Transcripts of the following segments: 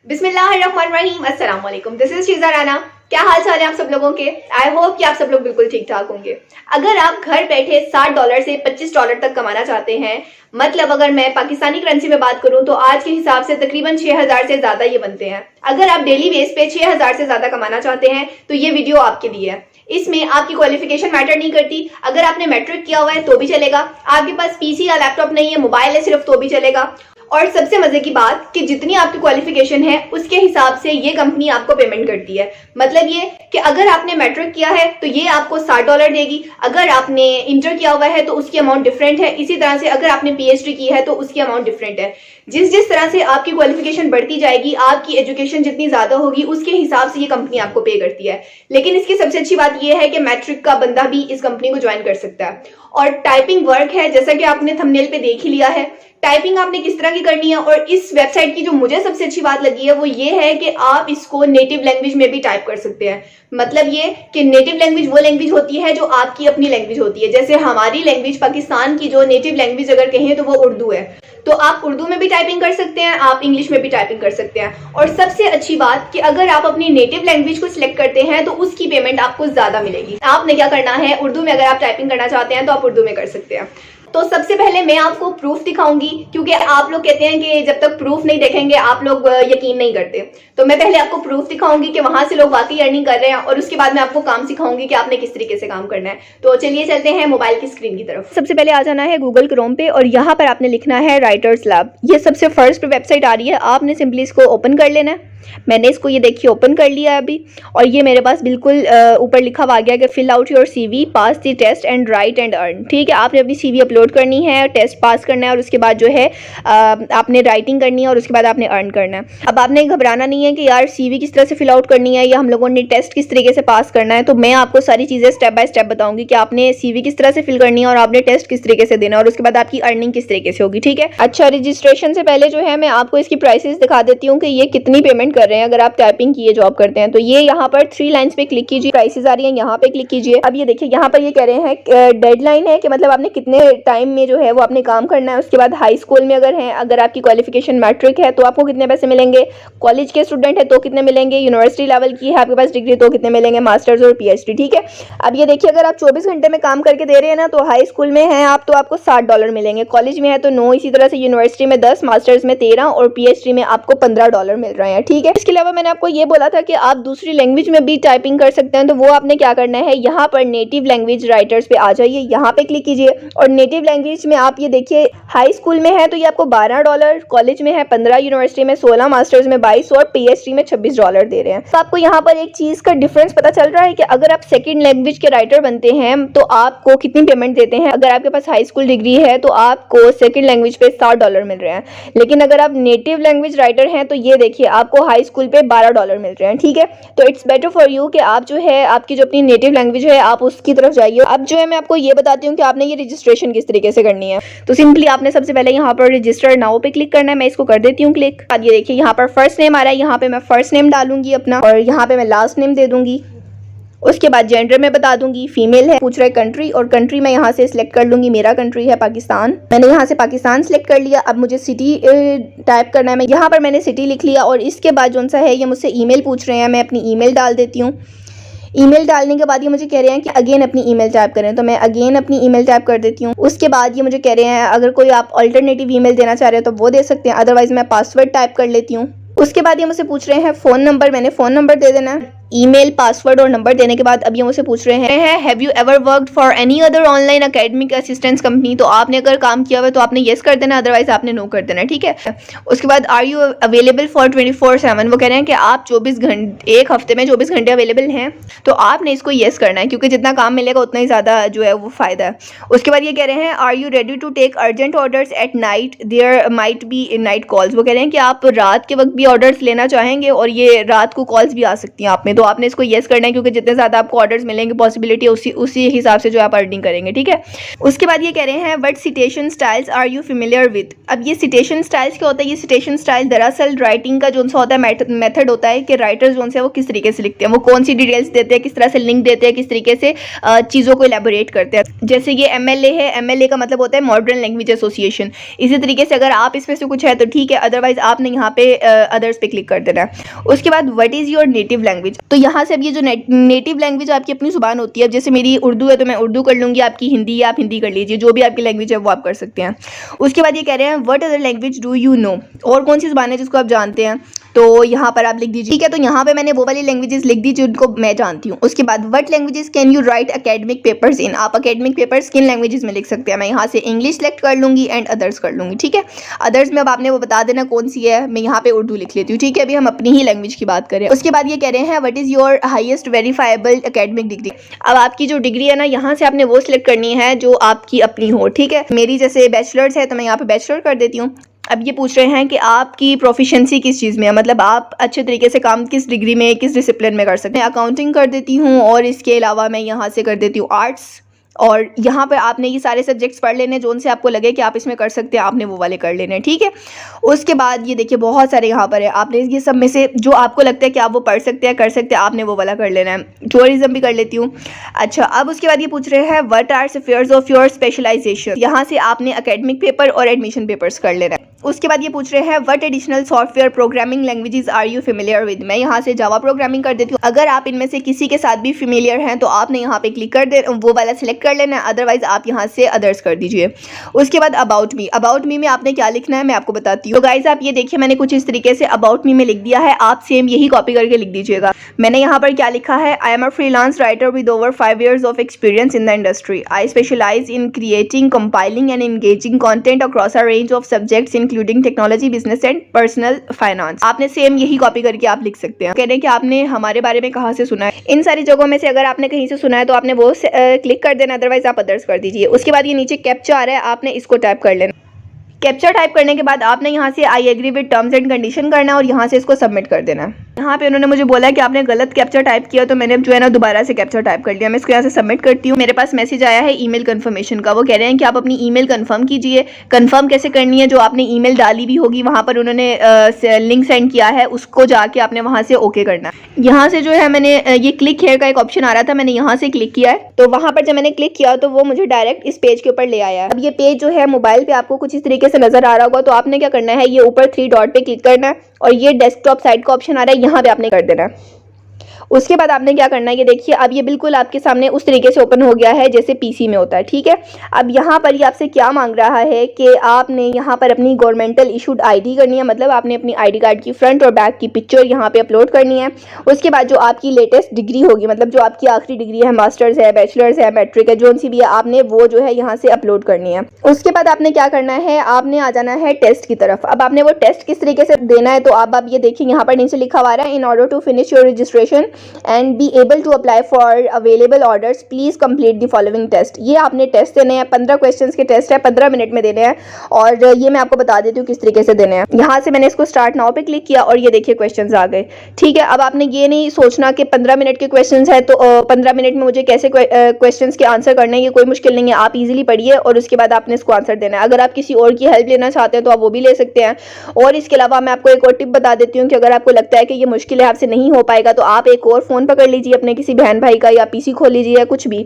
बिस्मिल्लाहिर्रहमानिर्रहीम, अस्सलाम वालेकुम। This is Sheeza Rana. क्या हाल चाल है आप सब लोगों के? आई होप कि आप सब लोग बिल्कुल ठीक ठाक होंगे। अगर आप घर बैठे $60 से $25 तक कमाना चाहते हैं, मतलब अगर मैं पाकिस्तानी करेंसी में बात करूं तो आज के हिसाब से तकरीबन 6000 से ज्यादा ये बनते हैं। अगर आप डेली बेस पे 6000 से ज्यादा कमाना चाहते हैं तो ये वीडियो आपके लिए है। इसमें आपकी क्वालिफिकेशन मैटर नहीं करती। अगर आपने मैट्रिक किया हुआ है तो भी चलेगा, आपके पास पीसी या लैपटॉप नहीं है, मोबाइल है सिर्फ, तो भी चलेगा। और सबसे मजे की बात कि जितनी आपकी क्वालिफिकेशन है उसके हिसाब से ये कंपनी आपको पेमेंट करती है। मतलब ये कि अगर आपने मैट्रिक किया है तो ये आपको $60 देगी, अगर आपने इंटर किया हुआ है तो उसकी अमाउंट डिफरेंट है, इसी तरह से अगर आपने पीएचडी की है तो उसकी अमाउंट डिफरेंट है। जिस तरह से आपकी क्वालिफिकेशन बढ़ती जाएगी, आपकी एजुकेशन जितनी ज्यादा होगी, उसके हिसाब से ये कंपनी आपको पे करती है। लेकिन इसकी सबसे अच्छी बात यह है कि मैट्रिक का बंदा भी इस कंपनी को ज्वाइन कर सकता है। और टाइपिंग वर्क है, जैसा कि आपने थंबनेल पे देख ही लिया है। टाइपिंग आपने किस तरह की करनी है, और इस वेबसाइट की जो मुझे सबसे अच्छी बात लगी है वो ये है कि आप इसको नेटिव लैंग्वेज में भी टाइप कर सकते हैं। मतलब ये कि नेटिव लैंग्वेज वो लैंग्वेज होती है जो आपकी अपनी लैंग्वेज होती है। जैसे हमारी लैंग्वेज, पाकिस्तान की जो नेटिव लैंग्वेज अगर कहें तो वो उर्दू है, तो आप उर्दू में भी टाइपिंग कर सकते हैं, आप इंग्लिश में भी टाइपिंग कर सकते हैं। और सबसे अच्छी बात कि अगर आप अपनी नेटिव लैंग्वेज को सिलेक्ट करते हैं तो उसकी पेमेंट आपको ज्यादा मिलेगी। आपने क्या करना है, उर्दू में अगर आप टाइपिंग करना चाहते हैं तो आप उर्दू में कर सकते हैं। तो सबसे पहले मैं आपको प्रूफ दिखाऊंगी, क्योंकि आप लोग कहते हैं कि जब तक प्रूफ नहीं देखेंगे आप लोग यकीन नहीं करते। तो मैं पहले आपको प्रूफ दिखाऊंगी कि वहां से लोग वाकई अर्निंग कर रहे हैं, और उसके बाद मैं आपको काम सिखाऊंगी कि आपने किस तरीके से काम करना है। तो चलिए चलते हैं मोबाइल की स्क्रीन की तरफ। सबसे पहले आ जाना है गूगल क्रोम पे, और यहाँ पर आपने लिखना है राइटर्स लैब। ये सबसे फर्स्ट वेबसाइट आ रही है, आपने सिंपली इसको ओपन कर लेना है। मैंने इसको ये देखिए ओपन कर लिया है अभी, और ये मेरे पास बिल्कुल ऊपर लिखा हुआ आ गया कि fill out your CV, pass the test and write and earn. ठीक है, आपने अपनी सीवी अपलोड करनी है, टेस्ट पास करना है, और उसके बाद जो है आपने राइटिंग करनी है, और उसके बाद आपने अर्न करना है। अब आपने घबराना नहीं है कि यार सीवी किस तरह से फिल आउट करनी है या हम लोगों ने टेस्ट किस तरीके से पास करना है। तो मैं आपको सारी चीज़ें स्टेप बाय स्टेप बताऊंगी कि आपने सीवी किस तरह से फिल करनी है और आपने टेस्ट किस तरीके से देना है, और उसके बाद आपकी अर्निंग किस तरीके से होगी। ठीक है, अच्छा, रजिस्ट्रेशन से पहले जो है मैं आपको इसकी प्राइसेस दिखा देती हूँ कि ये कितनी पेमेंट कर रहे हैं अगर आप टाइपिंग की जॉब करते हैं। तो ये यहाँ पर 3 लाइंस पे क्लिक कीजिए, प्राइसेस आ रही हैं, यहाँ पे क्लिक कीजिए। अब ये देखिए यहाँ पर ये कह रहे हैं डेडलाइन है कि मतलब आपने कितने टाइम में जो है वो आपने काम करना है। उसके बाद हाई स्कूल में अगर है, अगर आपकी क्वालिफिकेशन मैट्रिक है तो आपको कितने पैसे मिलेंगे, कॉलेज के स्टूडेंट है तो कितने मिलेंगे, यूनिवर्सिटी लेवल की है आपके पास डिग्री तो कितने मिलेंगे, मास्टर्स और पीएचडी। ठीक है, अब ये देखिए अगर आप 24 घंटे में काम करके दे रहे हैं ना, तो हाई स्कूल में है आप तो आपको $60 मिलेंगे, कॉलेज में है तो 9, इसी तरह से यूनिवर्सिटी में 10, मास्टर्स में 13 और पीएचडी में आपको $15 मिल रहे हैं। ठीक है, इसके अलावा मैंने आपको ये बोला था कि आप दूसरी लैंग्वेज में भी टाइपिंग कर सकते हैं। तो वो आपने क्या करना है, यहाँ पर नेटिव लैंग्वेज राइटर्स पे आ जाइए, यहाँ पे क्लिक कीजिए, और नेटिव लैंग्वेज में आप ये देखिए हाई स्कूल में है तो ये आपको $12, कॉलेज में है 15, यूनिवर्सिटी में 16, मास्टर्स में 22 और पीएचडी में $26 दे रहे हैं। तो आपको यहाँ पर एक चीज का डिफरेंस पता चल रहा है कि अगर आप सेकेंड लैंग्वेज के राइटर बनते हैं तो आपको कितनी पेमेंट देते हैं। अगर आपके पास हाई स्कूल डिग्री है तो आपको सेकेंड लैंग्वेज पे $60 मिल रहे हैं, लेकिन अगर आप नेटिव लैंग्वेज राइटर हैं तो ये देखिए आपको हाई स्कूल पे $12 मिल रहे हैं। ठीक है, तो इट्स बेटर फॉर यू कि आप जो है आपकी जो अपनी नेटिव लैंग्वेज है आप उसकी तरफ जाइए। अब जो है मैं आपको ये बताती हूँ कि आपने ये रजिस्ट्रेशन किस तरीके से करनी है। तो सिंपली आपने सबसे पहले यहाँ पर रजिस्टर नाउ पे क्लिक करना है, मैं इसको कर देती हूँ क्लिक। अब ये देखिए यहाँ पर फर्स्ट नेम आ रहा है, यहाँ पे मैं फर्स्ट नेम डालूंगी अपना, और यहाँ पे मैं लास्ट नेम दे दूंगी। उसके बाद जेंडर में बता दूंगी फीमेल है, पूछ रहा है कंट्री, और कंट्री मैं यहाँ से सिलेक्ट कर लूंगी, मेरा कंट्री है पाकिस्तान, मैंने यहाँ से पाकिस्तान सिलेक्ट कर लिया। अब मुझे सिटी टाइप करना है, मैं यहाँ पर मैंने सिटी लिख लिया, और इसके बाद जो सा है ये मुझसे ईमेल पूछ रहे हैं, मैं अपनी ईमेल डाल देती हूँ। ईमेल डालने के बाद ये मुझे कह रहे हैं कि अगेन अपनी ईमेल टाइप करें, तो मैं अगेन अपनी ईमेल टाइप कर देती हूँ। उसके बाद ये मुझे कह रहे हैं अगर कोई आप अल्टरनेटिव ईमेल देना चाह रहे हो तो वो दे सकते हैं, अदरवाइज मैं पासवर्ड टाइप कर लेती हूँ। उसके बाद ये मुझसे पूछ रहे हैं फ़ोन नंबर, मैंने फ़ोन नंबर दे देना है। ईमेल, पासवर्ड और नंबर देने के बाद अब ये मुझसे पूछ रहे हैं have you ever worked for any other online academic assistance company. तो आपने अगर काम किया हुआ है तो आपने येस कर देना, अदरवाइज आपने नो कर देना। ठीक है, उसके बाद आर यू अवेलेबल फॉर 24/7। वो कह रहे हैं कि आप 24 घंटे, एक हफ्ते में 24 घंटे अवेलेबल हैं, तो आपने इसको येस करना है, क्योंकि जितना काम मिलेगा उतना ही ज़्यादा जो है वो फ़ायदा है। उसके बाद ये कह रहे हैं are you ready to take urgent orders at night, there might be night calls. वो कह रहे हैं कि आप रात के वक्त भी ऑर्डर्स लेना चाहेंगे और ये रात को कॉल्स भी आ सकती हैं आप में, तो तो आपने इसको येस करना है, क्योंकि जितने ज़्यादा आपको ऑर्डर्स मिलेंगे पॉसिबिलिटी उसी हिसाब से जो आप अर्निंग करेंगे, ठीक है। उसके बाद ये कह रहे हैं what citation styles are you familiar with. अब ये सिटेशन स्टाइल्स क्या होता है? ये सिटेशन स्टाइल दरअसल राइटिंग का जो सा होता है मेथड होता है कि राइटर्स जो है वो किस तरीके से लिखते हैं, वो कौन सी डिटेल्स देते हैं, किस तरह से लिंक देते हैं, किस तरीके से चीज़ों को एलेबोरेट करते हैं। जैसे ये MLA है, MLA का मतलब होता है मॉडर्न लैंग्वेज एसोसिएशन। इसी तरीके से अगर आप इसमें से कुछ है तो ठीक है, अदरवाइज आपने यहाँ पे अदर्स पे क्लिक कर देना है। उसके बाद what is your native language. तो यहाँ से अब ये जो नेटिव लैंग्वेज आपकी अपनी जुबान होती है, जैसे मेरी उर्दू है तो मैं उर्दू कर लूँगी, आपकी हिंदी है आप हिंदी कर लीजिए, जो भी आपकी लैंग्वेज है वो आप कर सकते हैं। उसके बाद ये कह रहे हैं what other language do you know, और कौन सी जुबान है जिसको आप जानते हैं, तो यहाँ पर आप लिख दीजिए, ठीक है। तो यहाँ पे मैंने वो वाली लैंग्वेजेस लिख दी जिनको मैं जानती हूँ। उसके बाद what languages can you right academic papers इन, आप एकेडमिक पेपर्स किन लैंग्वेजेस में लिख सकते हैं। मैं यहाँ से इंग्लिश सेलेक्ट कर लूँगी एंड अदर्स कर लूँगी, ठीक है। अदर्स में अब आपने वो बता देना कौन सी है, मैं यहाँ पे उर्दू लिख लेती हूँ, ठीक है। अभी हम अपनी ही लैंग्वेज की बात करें। उसके बाद ये कह रहे हैं what is your highest verifiable academic degree. अब आपकी जो डिग्री है ना, यहाँ से आपने वो सिलेक्ट करनी है जो आपकी अपनी हो, ठीक है। मेरी जैसे बैचलर्स है तो मैं यहाँ पे बैचलर कर देती हूँ। अब ये पूछ रहे हैं कि आपकी प्रोफिशिएंसी किस चीज़ में है, मतलब आप अच्छे तरीके से काम किस डिग्री में, किस डिसिप्लिन में कर सकते हैं। अकाउंटिंग कर देती हूँ और इसके अलावा मैं यहाँ से कर देती हूँ आर्ट्स, और यहाँ पर आपने ये सारे सब्जेक्ट्स पढ़ लेने जो उनसे आपको लगे कि आप इसमें कर सकते हैं, आपने वो वाले कर लेने, ठीक है। उसके बाद ये देखिए बहुत सारे यहाँ पर है, आपने ये सब में से जो आपको लगता है कि आप वो पढ़ सकते हैं, कर सकते हैं, आपने वो वाला कर लेना है। टूरिज्म भी कर लेती हूँ। अच्छा, अब उसके बाद ये पूछ रहे हैं what are affairs of your specialisation. यहाँ से आपने एकेडमिक पेपर और एडमिशन पेपर्स कर लेना है। उसके बाद ये पूछ रहे हैं what additional software programming languages are you familiar with. मैं यहाँ से जावा प्रोग्रामिंग कर देती हूँ। अगर आप इनमें से किसी के साथ भी फेमिलियर हैं तो आपने यहाँ पे क्लिक कर दे, वो वाला सिलेक्ट कर लेना है, अदरवाइज आप यहाँ से अदर्स कर दीजिए। उसके बाद अबाउट मी, अबाउट मी में आपने क्या लिखना है मैं आपको बताती हूँ। तो गाइज आप ये देखिए मैंने कुछ इस तरीके से अबाउट मी में लिख दिया है, आप सेम यही कॉपी करके लिख दीजिएगा। मैंने यहाँ पर क्या लिखा है, I am a freelance writer with over 5 years of experience in the industry. I specialise in creating, compiling and engaging content across a range of subjects including technology, business and personal finance. आपने same यही copy करके आप लिख सकते हैं। कह रहे हैं कि आपने हमारे बारे में कहाँ से सुना है। इन सारी जगहों में से अगर आपने कहीं से सुना है तो आपने वो क्लिक कर देना, अदरवाइज आप अदर्स कर दीजिए। उसके बाद ये नीचे कैप्चा आ रहा है, आपने इसको टाइप कर लेना। कैप्चा टाइप करने के बाद आपने यहाँ से I agree with terms and condition करना है और यहाँ से इसको सबमिट कर देना है। यहाँ पे उन्होंने मुझे बोला है कि आपने गलत कैप्चा टाइप किया, तो मैंने जो है ना दोबारा से कैप्चा टाइप कर लिया। मैं इसको यहाँ से सबमिट करती हूँ। मेरे पास मैसेज आया है ईमेल कंफर्मेशन का। वो कह रहे हैं कि आप अपनी ईमेल कंफर्म कीजिए। कंफर्म कैसे करनी है, जो आपने ईमेल डाली भी होगी वहाँ पर उन्होंने लिंक सेंड किया है, उसको जाके आपने वहाँ से ओके करना है। यहाँ से जो है मैंने ये क्लिक हेयर का एक ऑप्शन आ रहा था, मैंने यहाँ से क्लिक किया है, तो वहाँ पर जब मैंने क्लिक किया तो वो मुझे डायरेक्ट इस पेज के ऊपर ले आया है। अब ये पेज जो है मोबाइल पे आपको कुछ इस तरीके से नजर आ रहा होगा, तो आपने क्या करना है, ये ऊपर 3 डॉट पे क्लिक करना है और ये डेस्कटॉप साइड का ऑप्शन आ रहा है, यहाँ पे आपने कर देना है। उसके बाद आपने क्या करना है, ये देखिए अब ये बिल्कुल आपके सामने उस तरीके से ओपन हो गया है जैसे पीसी में होता है, ठीक है। अब यहाँ पर ये आपसे क्या मांग रहा है कि आपने यहाँ पर अपनी गवर्नमेंटल इशूड आईडी करनी है, मतलब आपने अपनी आईडी कार्ड की फ्रंट और बैक की पिक्चर यहाँ पे अपलोड करनी है। उसके बाद जो आपकी लेटेस्ट डिग्री होगी, मतलब जो आपकी आखिरी डिग्री है, मास्टर्स है, बैचलर्स है, मैट्रिक है, जो सी भी है, आपने वो जो है यहाँ से अपलोड करनी है। उसके बाद आपने क्या करना है, आपने आ जाना है टेस्ट की तरफ। अब आपने वो टेस्ट किस तरीके से देना है, तो आप ये देखिए यहाँ पर नीचे लिखा हुआ है, in order to finish your registration and be able to apply for available orders please complete the following test. ये आपने टेस्ट देने हैं, 15 क्वेश्चंस के टेस्ट है, 15 मिनट में देने हैं, और ये मैं आपको बता देती हूँ किस तरीके से देने हैं। यहाँ से मैंने इसको स्टार्ट नाउ पे क्लिक किया और ये देखिए क्वेश्चंस आ गए, ठीक है। अब आपने ये नहीं सोचना कि 15 मिनट के क्वेश्चंस है तो 15 मिनट में मुझे कैसे क्वेश्चंस के आंसर करने हैं, ये कोई मुश्किल नहीं है। आप इजीली पढ़िए और उसके बाद आपने इसको आंसर देना है। अगर आप किसी और की हेल्प लेना चाहते हैं तो आप वो भी ले सकते हैं। और इसके अलावा मैं आपको एक और टिप बता देती हूँ कि अगर आपको लगता है कि ये मुश्किल है, आपसे नहीं हो पाएगा, तो आप एक और फोन पकड़ लीजिए अपने किसी बहन भाई का, या पीसी खोल लीजिए या कुछ भी।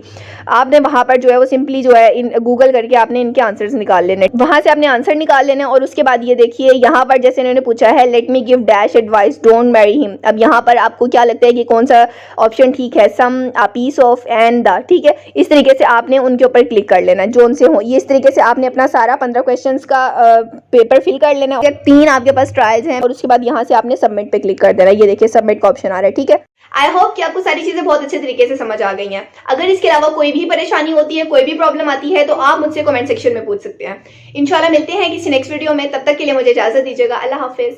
आपने वहां पर जो है वो सिंपली जो है गूगल करके आपने इनके आंसर्स निकाल लेने, वहां से आपने आंसर निकाल लेने। और उसके बाद ये देखिए यहाँ पर जैसे इन्होंने पूछा है let me give dash advice don't marry him. अब यहाँ पर आपको क्या लगता है कि कौन सा ऑप्शन ठीक है, some, uh piece of, and the, ठीक है। इस तरीके से आपने उनके ऊपर क्लिक कर लेना जो उनसे हो। ये इस तरीके से आपने अपना सारा 15 क्वेश्चंस का पेपर फिल कर लेना। 3 आपके पास ट्रायल्स हैं और उसके बाद यहाँ से आपने सबमिट पे क्लिक कर देना। ये देखिए सबमिट का ऑप्शन आ रहा है, ठीक है। आई होप कि आपको सारी चीजें बहुत अच्छे तरीके से समझ आ गई हैं। अगर इसके अलावा कोई भी परेशानी होती है, कोई भी प्रॉब्लम आती है, तो आप मुझसे कमेंट सेक्शन में पूछ सकते हैं। इंशाल्लाह मिलते हैं किसी नेक्स्ट वीडियो में, तब तक के लिए मुझे इजाजत दीजिएगा। अल्लाह हाफिज।